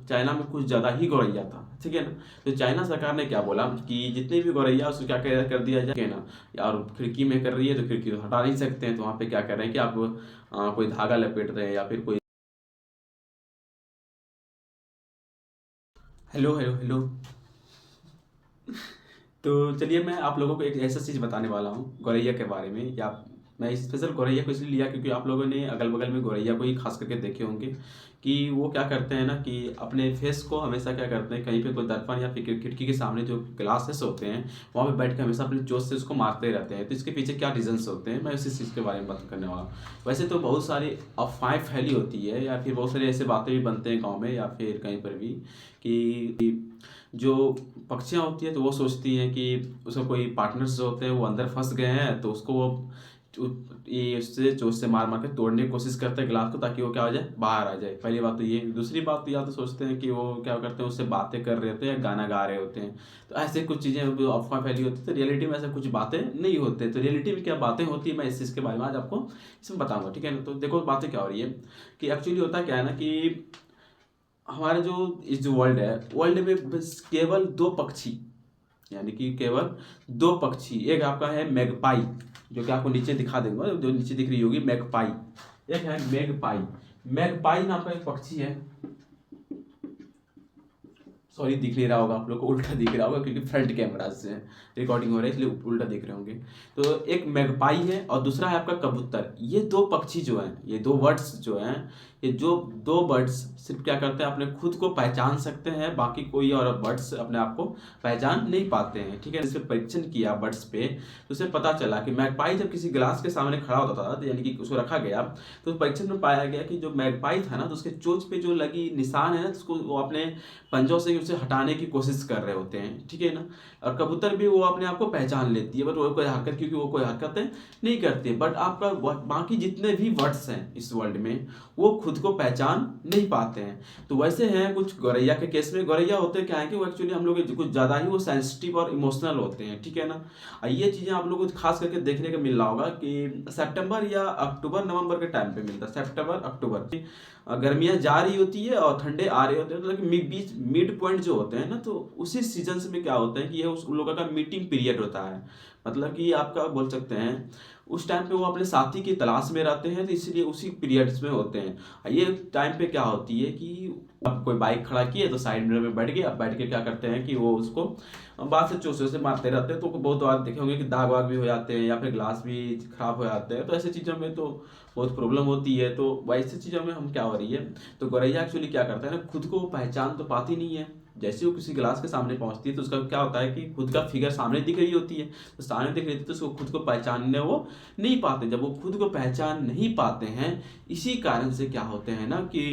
China में कुछ ज़्यादा ही गौरैया था, ठीक है ना। तो चाइना सरकार ने क्या बोला कि जितने भी गौरैया उसको क्या कर दिया जाए, ठीक है ना। और खिड़की में कर रही है तो खिड़की तो हटा नहीं सकते हैं, तो वहाँ पे क्या कर रहे हैं कि आप कोई धागा लपेट रहे हैं या फिर कोई। Hello hello hello. तो चलिए मैं आप लोगों को एक ऐसा चीज़ बताने वाला हूँ गौरैया के बारे में। या मैं स्पेशल गौरैया को इसलिए लिया क्योंकि आप लोगों ने अगल बगल में गौरैया को ही खास करके देखे होंगे कि वो क्या करते हैं ना कि अपने फेस को हमेशा क्या करते हैं, कहीं पे कोई दर्पण या फिर खिड़की के सामने जो ग्लासेस होते हैं वहाँ पे बैठ के हमेशा अपनी चोंच से उसको मारते रहते हैं। तो इसके पीछे क्या रीजंस होते हैं, मैं उसी चीज़ के बारे में बात करने वाला हूँ। वैसे तो बहुत सारी अफवाहें फैली होती है या फिर बहुत सारी ऐसे बातें भी बनते हैं गाँव में या फिर कहीं पर भी कि जो पक्षियाँ होती हैं तो वो सोचती हैं कि उसका कोई पार्टनर्स जो होते हैं वो अंदर फंस गए हैं, तो उसको वो ये उससे चोंच से मार मार के तोड़ने की कोशिश करते हैं गिलास को, ताकि वो क्या हो जाए, बाहर आ जाए। पहली बात तो ये। दूसरी बात तो या तो सोचते हैं कि वो क्या करते हैं, उससे बातें कर रहे होते हैं या गाना गा रहे होते हैं। तो ऐसे कुछ चीज़ें अफवाह फैली होती है। तो रियलिटी में ऐसा कुछ बातें नहीं होते। तो रियलिटी में क्या बातें होती है, मैं इस चीज़ के बारे में आज आपको इसमें बताऊंगा, ठीक है ना। तो देखो बातें क्या हो रही है कि एक्चुअली होता क्या है ना कि हमारे जो इस जो वर्ल्ड है, वर्ल्ड में बस केवल दो पक्षी, यानी कि केवल दो पक्षी, एक आपका है मैगपाई, जो कि आपको नीचे दिखा दूंगा, जो नीचे दिख रही होगी मैगपाई। एक है मैगपाई। मैगपाई नाम का एक पक्षी है। सॉरी दिख नहीं रहा होगा आप लोग को, उल्टा दिख रहा होगा क्योंकि फ्रंट कैमरा से रिकॉर्डिंग हो रहा है इसलिए उल्टा दिख रहे होंगे। तो एक मैगपाई है और दूसरा है आपका कबूतर। ये दो पक्षी जो हैं, ये दो बर्ड्स जो हैं, ये जो दो बर्ड्स सिर्फ क्या करते हैं, अपने खुद को पहचान सकते हैं, बाकी कोई और बर्ड्स अपने आप को पहचान नहीं पाते हैं, ठीक है। इस पर परीक्षण किया बर्ड्स पे तो उसे पता चला कि मैगपाई जब किसी गिलास के सामने खड़ा होता था, तो यानी कि उसको रखा गया, तो परीक्षण में पाया गया कि जो मैगपाई था ना, तो उसके चोंच पे जो लगी निशान है ना, उसको वो अपने पंजों से उसे हटाने की कोशिश कर रहे होते हैं, ठीक है ना। और कबूतर भी वो अपने आप को पहचान लेती है, बट वो कोई हरकत, क्योंकि वो कोई हरकतें नहीं करती है। बट आपका बाकी जितने भी वर्ड्स हैं इस वर्ल्ड में, वो खुद को पहचान नहीं पाते हैं। तो वैसे हैं कुछ गौरैया के केस में। गौरैया होते क्या है कि वो एक्चुअली हम लोग कुछ ज़्यादा ही वो सेंसिटिव और इमोशनल होते हैं, ठीक है ना। और ये चीज़ें आप लोगों को खास करके देखने को मिल रहा होगा कि सितंबर या अक्टूबर नवंबर के टाइम पे मिलता है। सितंबर अक्टूबर गर्मियाँ जा रही होती है और ठंडे आ रहे होते हैं, तो लेकिन बीच मिड पॉइंट जो होते हैं ना, तो उसी सीजन्स में क्या होता है कि ये उन लोगों का मीटिंग पीरियड होता है। मतलब कि आपका बोल सकते हैं उस टाइम पे वो अपने साथी की तलाश में रहते हैं, तो इसलिए उसी पीरियड्स में होते हैं। ये टाइम पे क्या होती है कि अब कोई बाइक खड़ा किए तो साइड मिरर में बैठ गए, अब बैठ के क्या करते हैं कि वो उसको बात से चोंचों से मारते रहते हैं। तो बहुत बार देखे होंगे कि दाग वाग भी हो जाते हैं या फिर ग्लास भी खराब हो जाते हैं। तो ऐसी चीज़ों में तो बहुत प्रॉब्लम होती है। तो वैसी चीज़ों में हम क्या हो रही है, तो गौरैया एक्चुअली क्या करता है ना, खुद को पहचान तो पाती नहीं है। जैसे वो किसी गिलास के सामने पहुंचती है तो उसका क्या होता है कि खुद का फिगर सामने दिख रही होती है, तो सामने दिख रही थी तो उसको खुद को पहचानने वो नहीं पाते। जब वो खुद को पहचान नहीं पाते हैं, इसी कारण से क्या होते हैं ना कि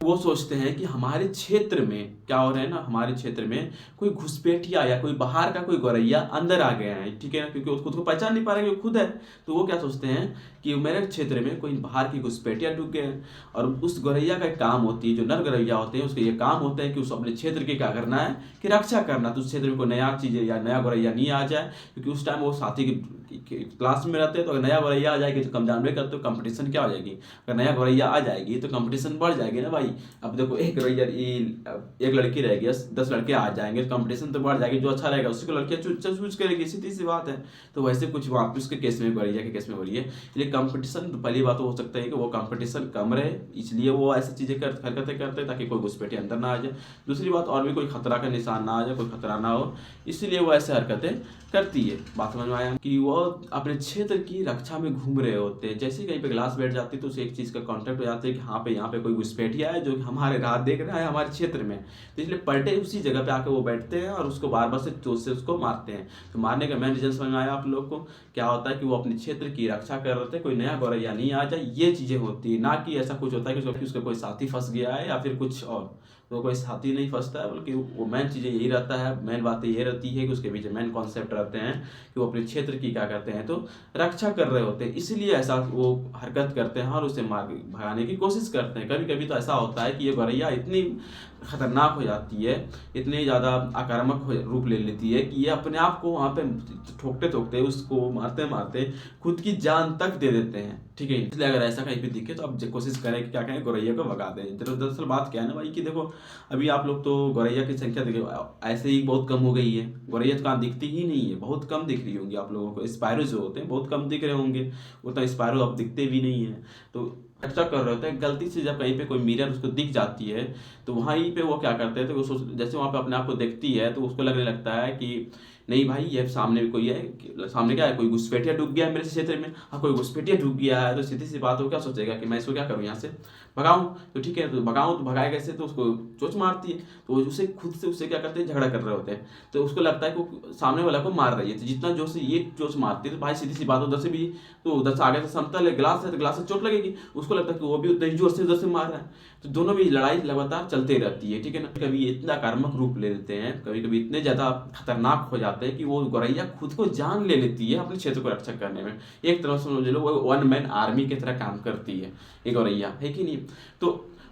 वो सोचते हैं कि हमारे क्षेत्र में क्या हो रहा है ना, हमारे क्षेत्र में कोई घुसपैठिया या कोई बाहर का कोई गौरैया अंदर आ गया है, ठीक है ना। क्योंकि वो खुद को पहचान नहीं पा रहे कि वो खुद है, तो वो क्या सोचते हैं कि मेरे क्षेत्र में कोई बाहर की घुसपैठिया ढुक गए हैं। और उस गौरैया का एक काम होती है, जो नर गौरैया होते हैं उसके ये काम होते हैं कि उस अपने क्षेत्र की क्या करना है कि रक्षा करना। तो उस क्षेत्र में कोई नया चीज़ या नया गौरैया नहीं आ जाए, क्योंकि उस टाइम वो साथी की क्लास में रहते हैं। तो अगर नया गौरैया आ जाएगी तो कम जानबे करते हो कंपटीशन क्या हो जाएगी, अगर नया गौरैया आ जाएगी तो कंपटीशन बढ़ जाएगी ना भाई। अब देखो एक गौरैया एक लड़की रहेगी, 10 लड़के आ जाएंगे तो कंपटीशन तो बढ़ जाएगी, जो अच्छा रहेगा उसी को लड़कियां चूज करेगी, सीधी सी बात है। तो वैसे कुछ वापस के केस में, गौरैया के केस में हो रही है। इसलिए कंपटीशन, पहली बात तो हो सकता है कि वो कंपटीशन कम रहे, इसलिए वो ऐसी चीज़ें हरकतें करते हैं ताकि कोई घुसपैठी अंदर ना आ जाए। दूसरी बात, और भी कोई खतरा का निशान ना आ जाए, कोई खतरा ना हो, इसलिए वो ऐसे हरकतें करती है। बात समझ में आया कि वो अपने क्षेत्र की रक्षा में घूम रहे होते हैं। जैसे ही कहीं पे ग्लास बैठ जाती है तो उसे एक चीज़ का कॉन्टेक्ट हो जाता है कि हाँ पे यहाँ पे कोई घुसपैठिया है जो हमारे राह देख रहा है हमारे क्षेत्र में। तो इसलिए पलटे उसी जगह पे आके वो बैठते हैं और उसको बार बार से चोट से उसको मारते हैं। तो मारने का मेन रीजन समझ में आया आप लोग को, क्या होता है कि वो अपने क्षेत्र की रक्षा कर रहे थे, कोई नया गौरैया नहीं आ जाए, ये चीज़ें होती है। ना कि ऐसा कुछ होता है कि उसका कोई साथी फंस गया है या फिर कुछ और। तो कोई साथी नहीं फंसता है, बल्कि वो मेन चीज़ें यही रहता है, मेन बातें ये रहती है कि उसके पीछे मेन कॉन्सेप्ट रहते हैं कि वो अपने क्षेत्र की क्या करते हैं, तो रक्षा कर रहे होते हैं, इसलिए ऐसा वो हरकत करते हैं और उसे मार भगाने की कोशिश करते हैं। कभी कभी तो ऐसा होता है कि ये गौरैया इतनी खतरनाक हो जाती है, इतनी ज़्यादा आक्रामक रूप ले लेती है कि ये अपने आप को वहाँ पे ठोकते ठोकते, उसको मारते मारते खुद की जान तक दे देते हैं। ठीक है, इसलिए अगर ऐसा कहीं पे दिखे तो आप कोशिश करें कि क्या करें, गौरैया को भगा दें। दरअसल बात क्या है ना भाई कि देखो, अभी आप लोग तो गौरैया की संख्या देखो ऐसे ही बहुत कम हो गई है। गौरैया तो कहाँ दिखती ही नहीं है, बहुत कम दिख रही होंगी आप लोगों को। स्पायरो जो होते हैं बहुत कम दिख रहे होंगे, उतना स्पायरो अब दिखते भी नहीं है। तो अच्छा कर रहे होते हैं, गलती से जब कहीं पे कोई मिरर उसको दिख जाती है तो वहीं पे वो क्या करते हैं, तो वो जैसे वहाँ पे अपने आप को देखती है तो उसको लगने लगता है कि नहीं भाई, ये सामने भी कोई है, सामने क्या है, कोई घुसपैठिया डूब गया है मेरे क्षेत्र में। हाँ, कोई घुसपैठिया डूब गया है तो सीधी सी बात हो, क्या सोचेगा कि मैं इसको क्या करूँ, यहाँ से भगाऊं। तो ठीक है, तो भगाऊं तो भगाए कैसे, तो उसको चोंच मारती है। तो उसे खुद से उससे क्या करते हैं, झगड़ा कर रहे होते हैं। तो उसको लगता है कि सामने वाला को मार रही है, तो जितना जोर से ये चोंच मारती है तो भाई सीधी सी बात, उधर से भी तो उधर से आगे से समतल है, ग्लास है तो ग्लास से चोट लगेगी। उसको लगता है कि वो भी उतना ही जोर से उधर से मार रहा है। तो दोनों में लड़ाई लगातार चलते रहती है। ठीक है ना, कभी इतना आक्रामक रूप ले लेते हैं, कभी कभी इतने ज्यादा खतरनाक हो जाते हैं कि वो गौरैया खुद को जान ले लेती है अपने क्षेत्र को रक्षा करने में। एक तरह से समझ लो वो वन मैन आर्मी की तरह काम करती है ये गौरैया, है कि नहीं। तो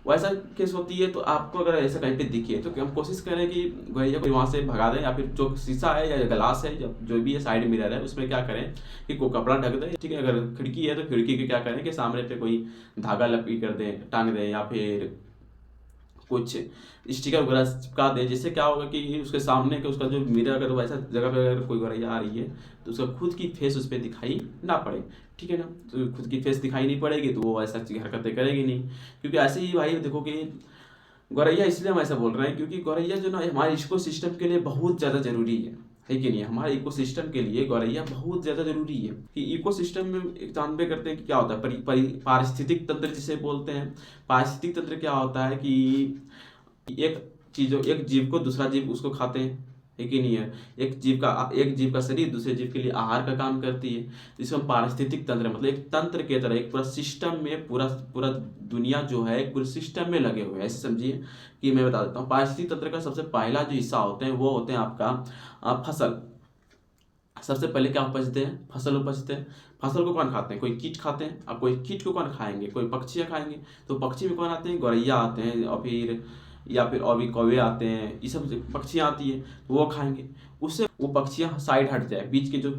वैसा केस होती है, तो आपको अगर ऐसा कहीं पे दिखे तो हम कोशिश करें कि गौरैया को वहाँ से भगा दें, या फिर जो शीशा है या ग्लास है या जो भी है साइड मिरर है उसमें क्या करें कि कोई कपड़ा ढक दें। ठीक है, अगर खिड़की है तो खिड़की के क्या करें कि सामने पे कोई धागा लपेट कर दें, टांग दें, या फिर कुछ स्टिकर वगैरह चिपका दे, जिससे क्या होगा कि उसके सामने के उसका जो मिरर, अगर वैसा जगह पे अगर कोई गौरैया आ रही है तो उसका खुद की फेस उस पर दिखाई ना पड़े। ठीक है ना, तो खुद की फेस दिखाई नहीं पड़ेगी तो वो ऐसा हरकतें करेगी नहीं। क्योंकि ऐसे ही भाई देखो कि गौरैया, इसलिए हम ऐसा बोल रहे हैं क्योंकि गौरैया जो ना हमारे इको सिस्टम के लिए बहुत ज़्यादा जरूरी है कि नहीं। हमारे इकोसिस्टम के लिए गौरैया बहुत ज़्यादा जरूरी है कि इकोसिस्टम में एक जानबे करते हैं कि क्या होता है, पारिस्थितिक तंत्र जिसे बोलते हैं। पारिस्थितिक तंत्र क्या होता है कि एक जीव को दूसरा जीव उसको खाते हैं, है कि नहीं है। एक जीव का शरीर दूसरे जीव के लिए आहार का काम करती है। तो इसको हम पारिस्थितिक तंत्र, मतलब एक तंत्र के तरह, एक पूरा सिस्टम में, पूरा पूरा दुनिया जो है एक पूरे सिस्टम में लगे हुए हैं, ऐसे समझिए। कि मैं बता देता हूँ, पारिस्थितिक तंत्र का सबसे पहला जो हिस्सा होते हैं वो होते हैं आपका फसल। सबसे पहले क्या उपजते हैं, फसल उपजते हैं। फसल को कौन खाते हैं, कोई कीट खाते हैं। अब कोई कीट को कौन खाएंगे, कोई पक्षियाँ खाएंगे। तो पक्षी में कौन आते हैं, गौरैया आते हैं, और फिर या फिर और भी कौवे आते हैं, ये सब पक्षियाँ आती है तो वो खाएंगे। उससे वो पक्षियाँ साइड हट जाए, बीच के जो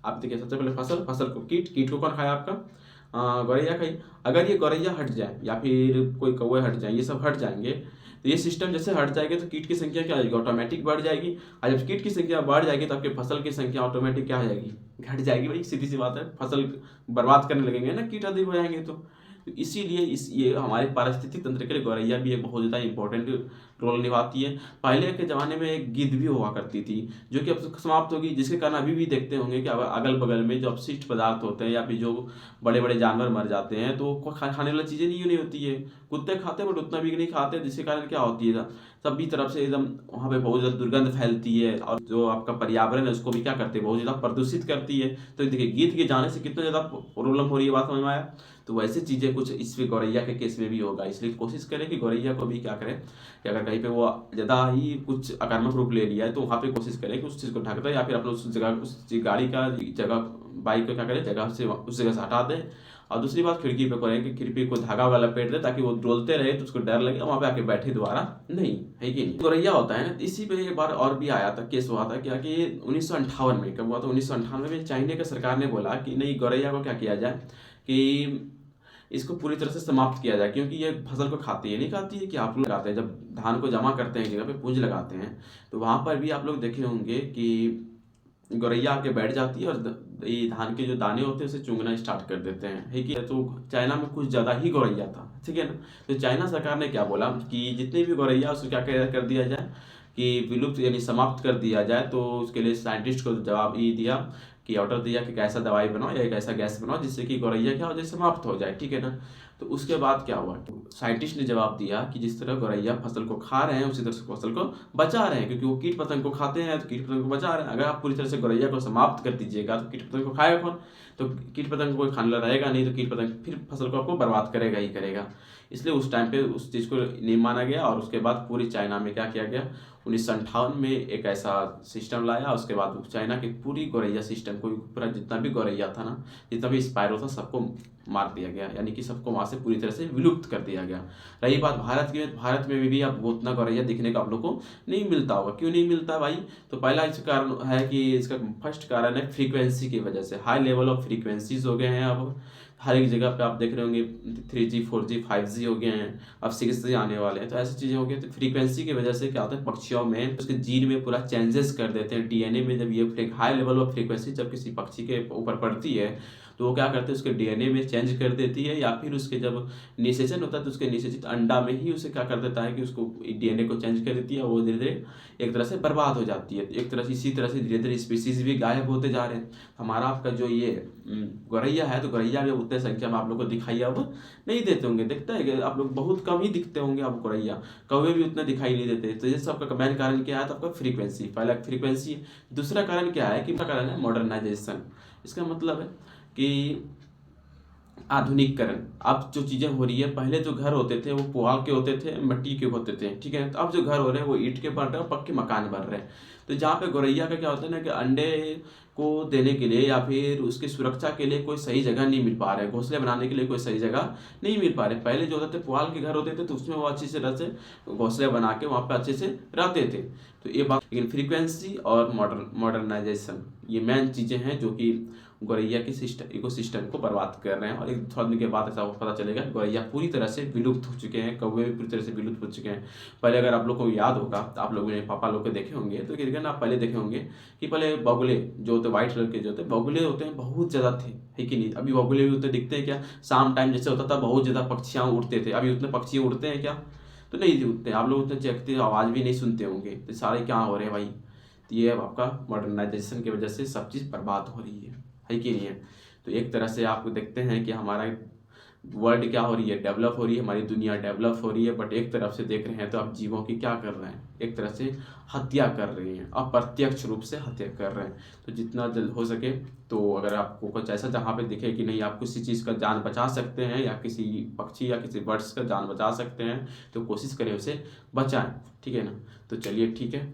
आप देखिए, सबसे पहले फसल को कीट को कौन खाया आपका, गौरैया खाई। अगर ये गौरैया हट जाए या फिर कोई कौवे हट जाए, ये सब हट जाएंगे, तो ये सिस्टम जैसे हट जाएगा तो कीट की संख्या क्या हो जाएगी, ऑटोमेटिक बढ़ जाएगी। और जब कीट की संख्या बढ़ जाएगी तो आपके फसल की संख्या ऑटोमेटिक क्या हो जाएगी, घट जाएगी। भाई सीधी सी बात है, फसल बर्बाद करने लगेंगे ना कीट अधिक हो जाएंगे तो इसीलिए ये हमारे पारिस्थितिक तंत्र के लिए गौरैया भी एक बहुत ज़्यादा इंपॉर्टेंट रोल निभाती है। पहले के ज़माने में एक गिद्ध भी हुआ करती थी जो कि अब समाप्त होगी, जिसके कारण अभी भी देखते होंगे कि अगल बगल में जो अपशिष्ट पदार्थ होते हैं या फिर जो बड़े बड़े जानवर मर जाते हैं तो खाने वाली चीज़ें नहीं होती है। कुत्ते खाते हैं बट उतना भी नहीं खाते, जिसके कारण क्या होती है, सभी तरफ से एकदम वहाँ पे बहुत ज़्यादा दुर्गंध फैलती है, और जो आपका पर्यावरण है उसको भी क्या करती है, बहुत ज़्यादा प्रदूषित करती है। तो देखिए, गिद्ध के जाने से कितना ज़्यादा प्रॉब्लम हो रही है, बात समझ में आया। तो वैसे चीज़ें कुछ इस पे गौरैया के केस में भी होगा। इसलिए कोशिश करें कि गौरैया को भी क्या करें कि अगर कहीं पे वो ज़्यादा ही कुछ आक्रामक रूप ले लिया है तो वहाँ पे कोशिश करें कि उस चीज़ को ढक दें, या फिर अपने उस जगह, उस गाड़ी का जगह, बाइक को क्या करें, जगह से उस जगह से हटा दें। और दूसरी बात, खिड़की पे करें कि खिड़की को धागा वाला लपेट दे ताकि वो डोलते रहे तो उसको डर लगे, वहाँ पे आके बैठे दोबारा नहीं, है कि नहीं। गौरैया होता है ना, इसी पे एक बार और भी आया था, केस हुआ था क्या कि 1958 में, कब हुआ था, 1998 में चाइना की सरकार ने बोला कि नहीं, गौरैया को क्या किया जाए कि इसको पूरी तरह से समाप्त किया जाए, क्योंकि ये फसल को खाती है। नहीं खाती है कि आप लोग लगाते हैं, जब धान को जमा करते हैं जगह पे पूंज लगाते हैं तो वहाँ पर भी आप लोग देखे होंगे कि गौरैया आके बैठ जाती है और ये धान के जो दाने होते हैं उसे चुंगना स्टार्ट कर देते हैं, है कि। तो चाइना में कुछ ज़्यादा ही गौरैया था, ठीक है ना। तो चाइना सरकार ने क्या बोला कि जितने भी गौरैया उसको क्या कर दिया जाए कि विलुप्त यानी समाप्त कर दिया जाए। तो उसके लिए साइंटिस्ट को जवाब ये दिया कि ऑर्डर दिया कि एक ऐसा दवाई बनाओ या एक ऐसा गैस बनाओ जिससे कि गौरैया क्या हो जाए, समाप्त हो जाए, ठीक है ना। तो उसके बाद क्या हुआ, साइंटिस्ट ने जवाब दिया कि जिस तरह गौरैया फसल को खा रहे हैं उसी तरह से फसल को बचा रहे हैं, क्योंकि वो कीट पतंग को खाते हैं तो कीट पतंग को बचा रहे हैं। अगर आप पूरी तरह से गौरैया को समाप्त कर दीजिएगा तो कीट पतंग को खाएगा कौन, तो कीट पतंग को कोई खाने वाला रहेगा नहीं, तो कीट पतंग फिर फसल को आपको बर्बाद करेगा ही करेगा। इसलिए उस टाइम पे उस चीज़ को नहीं माना गया, और उसके बाद पूरी चाइना में क्या किया गया, 1958 में एक ऐसा सिस्टम लाया। उसके बाद चाइना की पूरी गौरैया सिस्टम को, पूरा जितना भी गौरैया था ना, जितना भी स्पायरो था, सबको मार दिया गया, यानी कि सबको वहाँ से पूरी तरह से विलुप्त कर दिया गया। रही बात भारत की, भारत में भी अब उतना गौरैया दिखने को आप लोग को नहीं मिलता होगा। क्यों नहीं मिलता भाई? तो पहला इसका कारण है कि इसका फर्स्ट कारण है फ्रीक्वेंसी की वजह से। हाई लेवल ऑफ फ्रीक्वेंसीज हो गए हैं अब हर एक जगह पे, आप देख रहे होंगे 3G 4G 5G हो गए हैं, अब 6G आने वाले हैं। तो ऐसी चीज़ें हो गई, तो फ्रीक्वेंसी की वजह से क्या होता है पक्षियों में उसके जीन में पूरा चेंजेस कर देते हैं। डीएनए में जब ये हाई लेवल ऑफ फ्रीक्वेंसी जब किसी पक्षी के ऊपर पड़ती है तो वो क्या करते हैं उसके डीएनए में चेंज कर देती है, या फिर उसके जब निषेचन होता है तो उसके निषेचित अंडा में ही उसे क्या कर देता है कि उसको डीएनए को चेंज कर देती है, वो धीरे धीरे एक तरह से बर्बाद हो जाती है। एक तरह से इसी तरह से धीरे धीरे स्पीसीज भी गायब होते जा रहे हैं। हमारा आपका जो ये गौरैया है, तो गौरैया भी उतने संख्या में आप लोग को दिखाई अब नहीं देते होंगे। दिखता है कि आप लोग बहुत कम ही दिखते होंगे आप गौरैया, कौवे भी उतने दिखाई नहीं देते। तो ये सब का मेन कारण क्या है? तो आपका फ्रीक्वेंसी, पहला फ्रीक्वेंसी। दूसरा कारण क्या है? कि कारण है मॉडर्नाइजेशन। इसका मतलब है कि आधुनिकीकरण। अब जो चीज़ें हो रही है, पहले जो घर होते थे वो पुआल के होते थे, मिट्टी के होते थे, ठीक है। तो अब जो घर हो रहे हैं वो ईंट के बन रहे हैं, पक्के मकान बन रहे हैं। तो जहाँ पे गौरैया का क्या होता है ना कि अंडे को देने के लिए या फिर उसकी सुरक्षा के लिए कोई सही जगह नहीं मिल पा रहे, घोंसले बनाने के लिए कोई सही जगह नहीं मिल पा रहे। पहले जो होते थे पुआल के घर होते थे, तो उसमें वो अच्छी तरह से घोंसले बना के वहाँ पे अच्छे से रहते थे। तो ये बात, लेकिन फ्रीक्वेंसी और मॉडर्नाइजेशन ये मेन चीज़ें हैं जो कि गौरैया के इकोसिस्टम को बर्बाद कर रहे हैं। और एक थोड़ा दिन के बाद ऐसा पता चलेगा गौरैया पूरी तरह से विलुप्त हो चुके हैं, कौवे भी पूरी तरह से विलुप्त हो चुके हैं। पहले अगर आप लोग को याद होगा तो आप लोग मेरे पापा लोग को देखे होंगे, तो किरण आप पहले देखे होंगे कि पहले बगुले जो होते व्हाइट कलर के जो होते बगुले होते हैं बहुत ज़्यादा थे, है कि नहीं? अभी बगुले भी उतने दिखते हैं क्या? शाम टाइम जैसे होता था बहुत ज़्यादा पक्षियाँ उड़ते थे, अभी उतने पक्षी उड़ते हैं क्या? तो नहीं उड़ते। आप लोग उतने चेखते आवाज़ भी नहीं सुनते होंगे। तो सारे क्या हो रहे हैं भाई? तो ये अब आपका मॉडर्नाइजेशन की वजह से सब चीज़ बर्बाद हो रही है कि नहीं है? तो एक तरह से आप देखते हैं कि हमारा वर्ल्ड क्या हो रही है, डेवलप हो रही है, हमारी दुनिया डेवलप हो रही है। बट एक तरफ से देख रहे हैं तो आप जीवों की क्या कर रहे हैं? एक तरह से हत्या कर रहे हैं, अप्रत्यक्ष रूप से हत्या कर रहे हैं। तो जितना जल्द हो सके, तो अगर आपको कुछ ऐसा जहाँ पे दिखे कि नहीं आप किसी चीज़ का जान बचा सकते हैं, या किसी पक्षी या किसी बर्ड्स का जान बचा सकते हैं, तो कोशिश करें उसे बचाएं, ठीक है ना? तो चलिए ठीक है,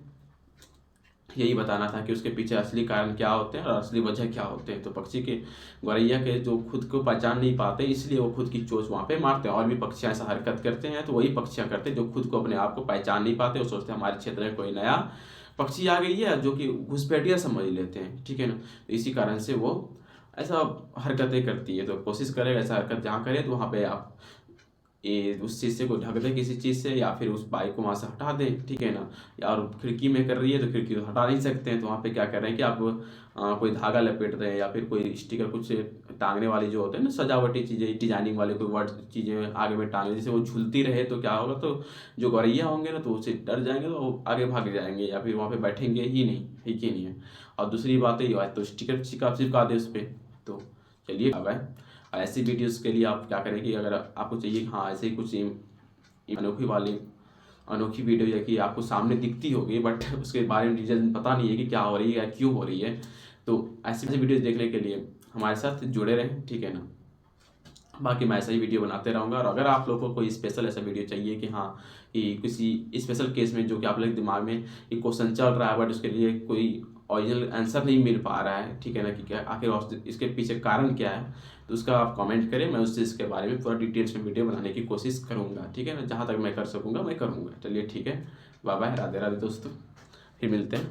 यही बताना था कि उसके पीछे असली कारण क्या होते हैं और असली वजह क्या होते हैं। तो पक्षी के गौरैया के जो खुद को पहचान नहीं पाते, इसलिए वो खुद की चोंच वहाँ पे मारते हैं। और भी पक्षियाँ ऐसा हरकत करते हैं, तो वही पक्षियाँ करते हैं जो खुद को अपने आप को पहचान नहीं पाते। वो सोचते हैं हमारे क्षेत्र में कोई नया पक्षी आ गई है, जो कि घुसपैठिया समझ लेते हैं, ठीक है ना? तो इसी कारण से वो ऐसा हरकतें करती है। तो कोशिश करें ऐसा हरकत जहाँ करें तो वहाँ पे आप ये उस चीज़ से को ढक दें किसी चीज़ से, या फिर उस बाइक को वहाँ से हटा दें, ठीक है ना? या और खिड़की में कर रही है तो खिड़की तो हटा नहीं सकते हैं, तो वहाँ पे क्या कर रहे हैं कि आप कोई धागा लपेट रहे हैं, या फिर कोई स्टिकर कुछ टांगने वाली जो होते हैं ना सजावटी चीज़ें, डिजाइनिंग वाले कोई वर्ड चीज़ें आगे में टांगे, जैसे वो झूलती रहे। तो क्या होगा, तो जो गौरैया होंगे ना तो उससे डर जाएंगे, तो वो आगे भाग जाएंगे, या फिर वहाँ पे बैठेंगे ही नहीं, है कि नहीं है? और दूसरी बात ये तो स्टिकर चिपका दे उस पर। तो चलिए अब है ऐसी वीडियोस के लिए आप क्या करें कि अगर आपको चाहिए हाँ ऐसे ही कुछ अनोखी वीडियो, या कि आपको सामने दिखती होगी बट उसके बारे में डिटेल पता नहीं है कि क्या हो रही है या क्यों हो रही है, तो ऐसी वीडियोस देखने के लिए हमारे साथ जुड़े रहें, ठीक है ना? बाकी मैं ऐसा ही वीडियो बनाते रहूँगा। और अगर आप लोगों को कोई स्पेशल ऐसा वीडियो चाहिए कि हाँ कि किसी स्पेशल केस में जो कि आप लोग के दिमाग में एक क्वेश्चन चल रहा है बट उसके लिए कोई ओरिजिनल आंसर नहीं मिल पा रहा है, ठीक है ना, कि क्या आखिर इसके पीछे कारण क्या है, तो उसका आप कमेंट करें। मैं उस चीज़ के बारे में पूरा डिटेल्स में वीडियो बनाने की कोशिश करूँगा, ठीक है ना? जहाँ तक मैं कर सकूँगा मैं करूँगा। चलिए ठीक है, बाय बाय, राधे राधे दोस्तों, फिर मिलते हैं।